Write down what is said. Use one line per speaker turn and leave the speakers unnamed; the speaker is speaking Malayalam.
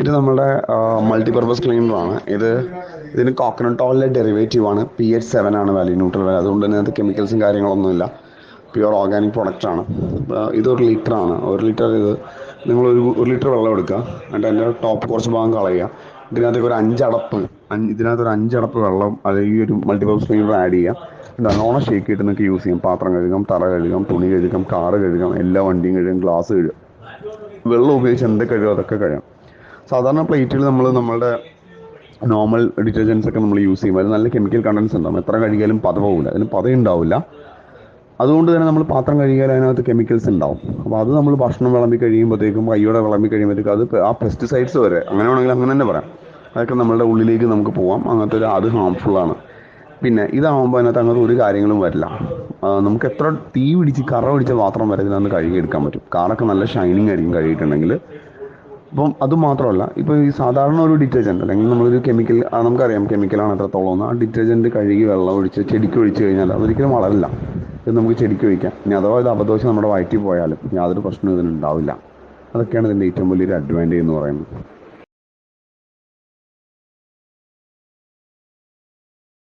ഇത് നമ്മുടെ മൾട്ടിപർപ്പസ് ക്ലീനറാണ്. ഇതിന് കോക്കനട്ട് ഓയിലിൻ്റെ ഡെറിവേറ്റീവ് ആണ്. pH 7 ആണ് വാല്യൂ, ന്യൂട്രൽ വാല്യൂ. അതുകൊണ്ട് തന്നെ അതിനകത്ത് കെമിക്കൽസും കാര്യങ്ങളൊന്നുമില്ല. പ്യുവർ ഓർഗാനിക് പ്രൊഡക്റ്റാണ്. ഇതൊരു ലിറ്ററാണ്. ഒരു ലിറ്റർ ഒരു ലിറ്റർ വെള്ളം എടുക്കുക. എന്നിട്ട് അതിൻ്റെ ടോപ്പ് കുറച്ച് ഭാഗം കളയുക. ഇതിനകത്തൊരു അഞ്ചടപ്പ് വെള്ളം അല്ലെങ്കിൽ ഒരു മൾട്ടിപർപ്പസ് ക്ലീനർ ആഡ് ചെയ്യുക. നല്ലോണം ഷേക്ക് ചെയ്തിട്ട് നിങ്ങൾക്ക് യൂസ് ചെയ്യാം. പാത്രം കഴുകാം, തറ കഴുകാം, തുണി കഴുകാം, കാറ് കഴുകാം, എല്ലാ വണ്ടിയും കഴുകാം, ഗ്ലാസ് കഴുകാം. വെള്ളം ഉപയോഗിച്ച് എന്തൊക്കെ കഴുകാം അതൊക്കെ കഴുകാം. സാധാരണ പ്ലേറ്റിൽ നമ്മളുടെ നോർമൽ ഡിറ്റർജൻസ് ഒക്കെ നമ്മൾ യൂസ് ചെയ്യുമ്പോൾ അത് നല്ല കെമിക്കൽ കണ്ടൻസ് ഉണ്ടാവും. എത്ര കഴുകിയാലും പത പോകില്ല, അതിന് പത ഉണ്ടാവില്ല. അതുകൊണ്ട് തന്നെ നമ്മൾ പാത്രം കഴുകിയാൽ അതിനകത്ത് കെമിക്കൽസ് ഉണ്ടാവും. അപ്പോൾ അത് നമ്മൾ ഭക്ഷണം വിളമ്പി കഴിയുമ്പോഴത്തേക്കും, കൈയോടെ വിളമ്പി കഴിയുമ്പോഴത്തേക്കും അത് ആ പെസ്റ്റിസൈഡ്സ് വരെ, അങ്ങനെ വേണമെങ്കിൽ അങ്ങനെ തന്നെ പറയാം, അതൊക്കെ നമ്മളുടെ ഉള്ളിലേക്ക് നമുക്ക് പോവാം. അത് ഹാംഫുള്ളാണ്. പിന്നെ ഇതാകുമ്പോൾ അതിനകത്ത് അങ്ങനത്തെ ഒരു കാര്യങ്ങളും വരില്ല. നമുക്ക് എത്ര തീ പിടിച്ച് കറ പിടിച്ച പാത്രം വരെ ഇതിനകത്ത് കഴുകിയെടുക്കാൻ പറ്റും. കാറൊക്കെ നല്ല ഷൈനിങ് ആയിരിക്കും കഴുകിയിട്ടുണ്ടെങ്കിൽ. അപ്പം അതുമാത്രമല്ല, ഇപ്പോൾ ഈ സാധാരണ ഒരു ഡിറ്റർജൻറ്റ് അല്ലെങ്കിൽ നമ്മളൊരു കെമിക്കൽ, നമുക്കറിയാം കെമിക്കലാണ് എത്രത്തോളം എന്ന്. ആ ഡിറ്റർജൻറ്റ് കഴുകി വെള്ളം ഒഴിച്ച് ചെടിക്ക് ഒഴിച്ച് കഴിഞ്ഞാൽ അതൊരിക്കലും വളരില്ല. ഇത് നമുക്ക് ചെടിക്ക് ഒഴിക്കാം. ഇനി അഥവാ ഇത് അബദ്ധവശാൽ നമ്മുടെ വയറ്റിൽ പോയാലും യാതൊരു പ്രശ്നവും ഇതിനുണ്ടാവില്ല. അതൊക്കെയാണ് ഇതിൻ്റെ ഏറ്റവും വലിയൊരു അഡ്വാൻറ്റേജ് എന്ന് പറയുന്നത്.